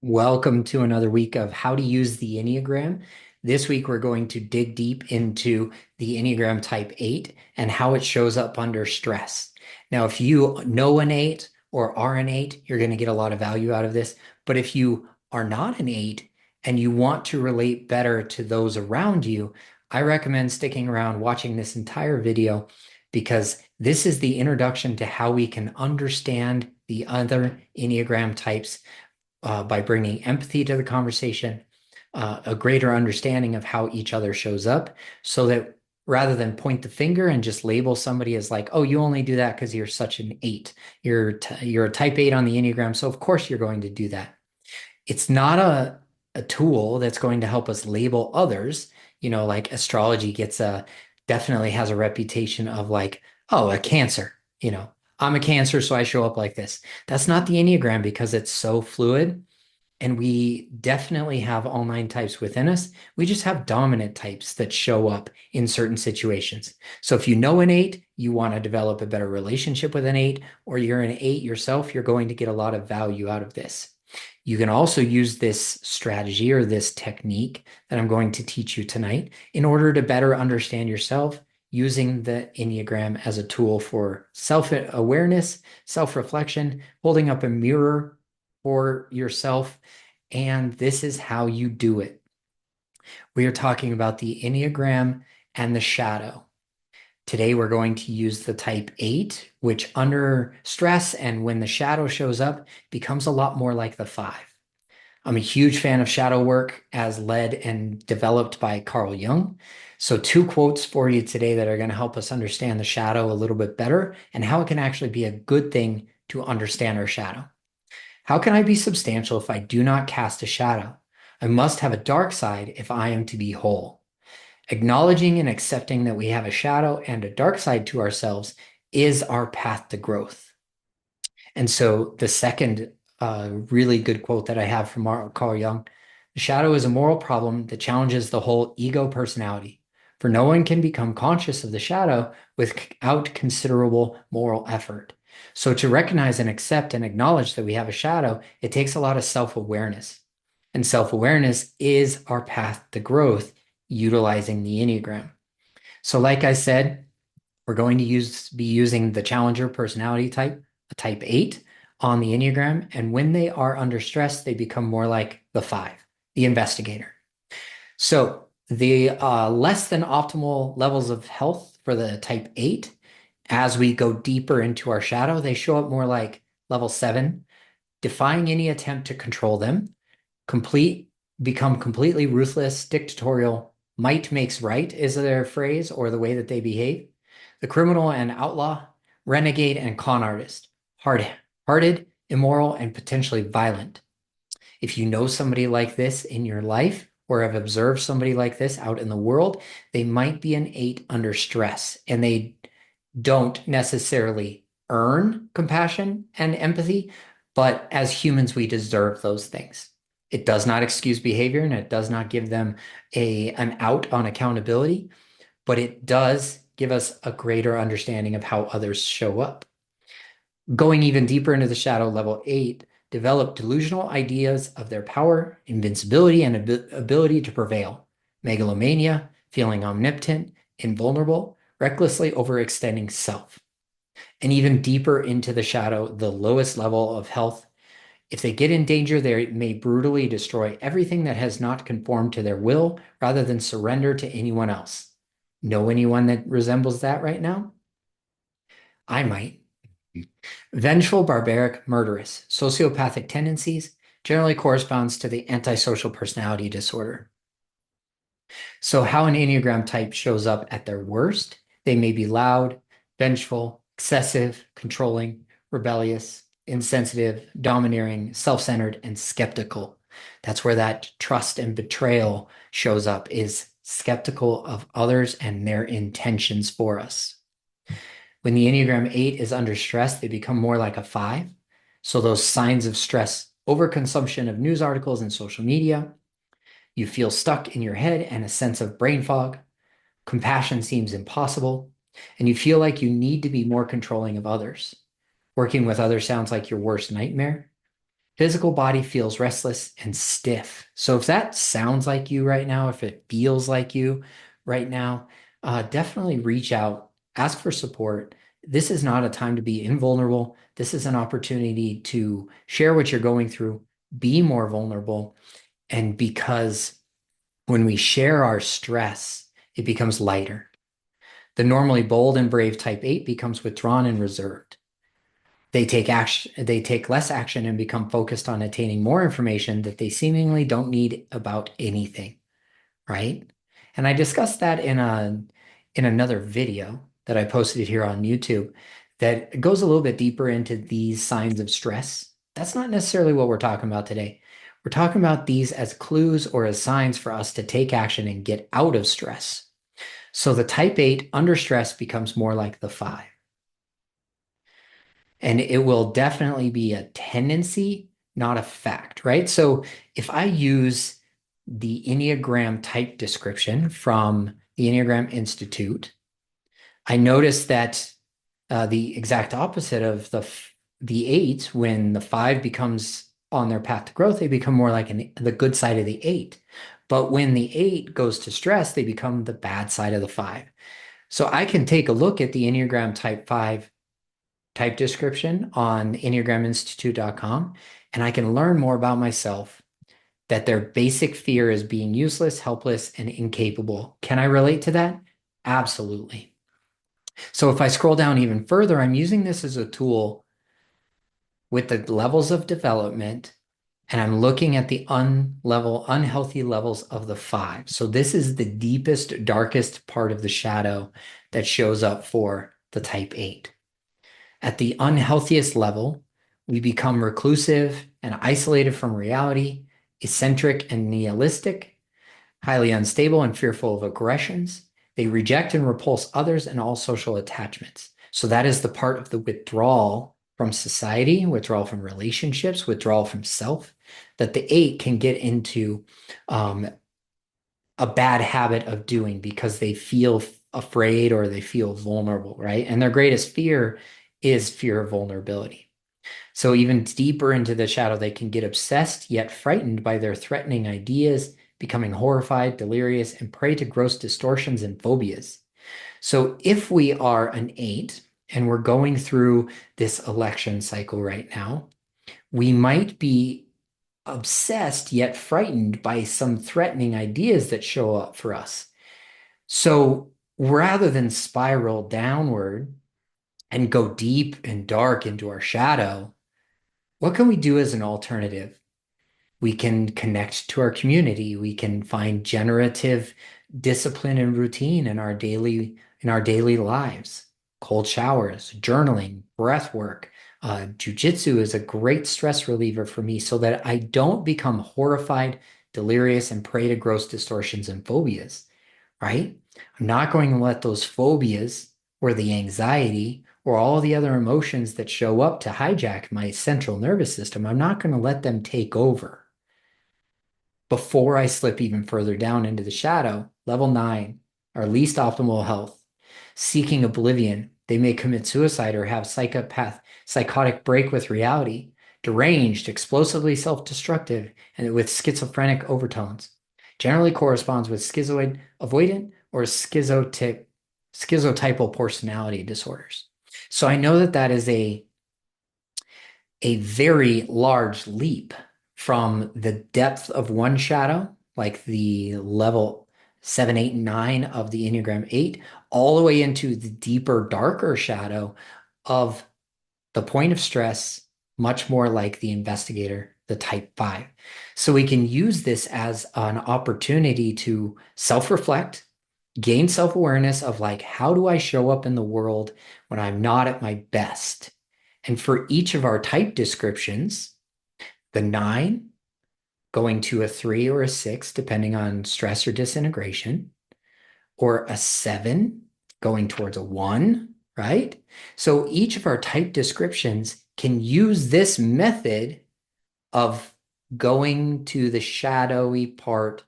Welcome to another week of how to use the Enneagram. This week, we're going to dig deep into the Enneagram Type 8 and how it shows up under stress. Now, if you know an 8 or are an 8, you're going to get a lot of value out of this. But if you are not an 8 and you want to relate better to those around you, I recommend sticking around watching this entire video because this is the introduction to how we can understand the other Enneagram types by bringing empathy to the conversation, a greater understanding of how each other shows up, so that rather than point the finger and just label somebody as like, oh, you only do that because you're such an 8. You're a type 8 on the Enneagram, so of course you're going to do that. It's not a tool that's going to help us label others. Like astrology definitely has a reputation of like, oh, a Cancer, I'm a Cancer, so I show up like this. That's not the Enneagram because it's so fluid. And we definitely have all 9 types within us. We just have dominant types that show up in certain situations. So if you know an 8, you want to develop a better relationship with an 8, or you're an 8 yourself, you're going to get a lot of value out of this. You can also use this strategy or this technique that I'm going to teach you tonight in order to better understand yourself using the Enneagram as a tool for self-awareness, self-reflection, holding up a mirror for yourself. And this is how you do it. We are talking about the Enneagram and the shadow. Today, we're going to use the type 8, which under stress and when the shadow shows up becomes a lot more like the 5. I'm a huge fan of shadow work as led and developed by Carl Jung. So, 2 quotes for you today that are going to help us understand the shadow a little bit better and how it can actually be a good thing to understand our shadow. How can I be substantial if I do not cast a shadow? I must have a dark side if I am to be whole. Acknowledging and accepting that we have a shadow and a dark side to ourselves is our path to growth. And so the second really good quote that I have from Carl Jung, the shadow is a moral problem that challenges the whole ego personality. For no one can become conscious of the shadow without considerable moral effort. So to recognize and accept and acknowledge that we have a shadow, it takes a lot of self-awareness. And self-awareness is our path to growth utilizing the Enneagram. So like I said, we're going to be using the challenger personality type, a type 8 on the Enneagram. And when they are under stress, they become more like the 5, the investigator. So the less than optimal levels of health for the type 8, as we go deeper into our shadow, they show up more like level 7, defying any attempt to control them, complete, become completely ruthless, dictatorial. Might makes right is their phrase or the way that they behave. The criminal and outlaw, renegade and con artist, hard-hearted, immoral, and potentially violent. If you know somebody like this in your life or have observed somebody like this out in the world, they might be an 8 under stress and they don't necessarily earn compassion and empathy, but as humans, we deserve those things. It does not excuse behavior and it does not give them an out on accountability, but it does give us a greater understanding of how others show up. Going even deeper into the shadow, level 8 develop delusional ideas of their power, invincibility, and ability to prevail. Megalomania, feeling omnipotent, invulnerable, recklessly overextending self. And even deeper into the shadow, the lowest level of health. If they get in danger, they may brutally destroy everything that has not conformed to their will rather than surrender to anyone else. Know anyone that resembles that right now? I might. Vengeful, barbaric, murderous, sociopathic tendencies generally corresponds to the antisocial personality disorder. So, how an Enneagram type shows up at their worst, they may be loud, vengeful, excessive, controlling, rebellious, insensitive, domineering, self-centered, and skeptical. That's where that trust and betrayal shows up, is skeptical of others and their intentions for us. When the Enneagram 8 is under stress, they become more like a 5. So those signs of stress, overconsumption of news articles and social media, you feel stuck in your head and a sense of brain fog, compassion seems impossible, and you feel like you need to be more controlling of others. Working with others sounds like your worst nightmare. Physical body feels restless and stiff. So if that sounds like you right now, if it feels like you right now, definitely reach out, ask for support. This is not a time to be invulnerable. This is an opportunity to share what you're going through, be more vulnerable. And because when we share our stress, it becomes lighter. The normally bold and brave type 8 becomes withdrawn and reserved. They take less action and become focused on attaining more information that they seemingly don't need about anything, right? And I discussed that in another video that I posted here on YouTube that goes a little bit deeper into these signs of stress. That's not necessarily what we're talking about today. We're talking about these as clues or as signs for us to take action and get out of stress. So the type 8 under stress becomes more like the 5. And it will definitely be a tendency, not a fact, right? So if I use the Enneagram type description from the Enneagram Institute, I notice that the exact opposite of the 8, when the 5 becomes on their path to growth, they become more like the good side of the 8. But when the 8 goes to stress, they become the bad side of the 5. So I can take a look at the Enneagram type 5 type description on enneagraminstitute.com, and I can learn more about myself, that their basic fear is being useless, helpless, and incapable. Can I relate to that? Absolutely. So if I scroll down even further, I'm using this as a tool with the levels of development, and I'm looking at the unhealthy levels of the 5. So this is the deepest, darkest part of the shadow that shows up for the type 8. At the unhealthiest level, we become reclusive and isolated from reality, eccentric and nihilistic, highly unstable and fearful of aggressions. They reject and repulse others and all social attachments. So that is the part of the withdrawal from society, withdrawal from relationships, withdrawal from self, that the 8 can get into a bad habit of doing because they feel afraid or they feel vulnerable, right? And their greatest fear is fear of vulnerability. So even deeper into the shadow, they can get obsessed yet frightened by their threatening ideas, becoming horrified, delirious, and prey to gross distortions and phobias. So if we are an 8 and we're going through this election cycle right now, we might be obsessed yet frightened by some threatening ideas that show up for us. So rather than spiral downward and go deep and dark into our shadow, what can we do as an alternative? We can connect to our community. We can find generative discipline and routine in our daily lives. Cold showers, journaling, breath work. Jujitsu is a great stress reliever for me so that I don't become horrified, delirious, and prey to gross distortions and phobias, right? I'm not going to let those phobias or the anxiety or all the other emotions that show up to hijack my central nervous system, I'm not going to let them take over before I slip even further down into the shadow. Level 9, our least optimal health. Seeking oblivion, they may commit suicide or have psychotic break with reality, deranged, explosively self-destructive, and with schizophrenic overtones. Generally corresponds with schizoid avoidant or schizotypal personality disorders. So I know that that is a very large leap from the depth of one shadow, like the level 7, 8, and 9 of the Enneagram 8, all the way into the deeper, darker shadow of the point of stress, much more like the investigator, the type 5. So we can use this as an opportunity to self-reflect, gain self-awareness of like, how do I show up in the world when I'm not at my best? And for each of our type descriptions, the 9 going to a 3 or a 6, depending on stress or disintegration, or a 7 going towards a 1, right? So each of our type descriptions can use this method of going to the shadowy part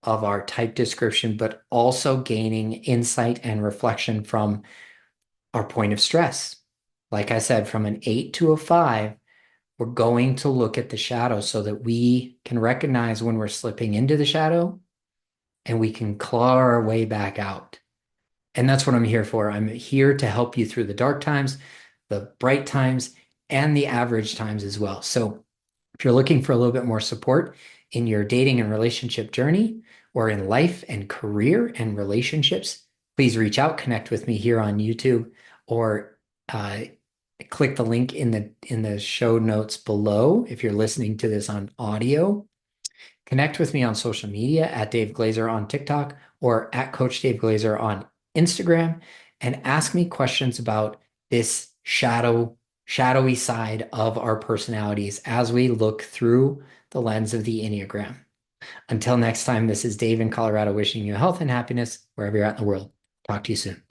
of our type description, but also gaining insight and reflection from our point of stress. Like I said, from an 8 to a 5, we're going to look at the shadow so that we can recognize when we're slipping into the shadow and we can claw our way back out. And that's what I'm here for. I'm here to help you through the dark times, the bright times, and the average times as well. So if you're looking for a little bit more support in your dating and relationship journey, or in life and career and relationships, please reach out, connect with me here on YouTube, or click the link in the show notes below if you're listening to this on audio. Connect with me on social media at Dave Glazer on TikTok or at Coach Dave Glazer on Instagram, and ask me questions about this shadowy side of our personalities as we look through the lens of the Enneagram. Until next time, this is Dave in Colorado wishing you health and happiness wherever you're at in the world. Talk to you soon.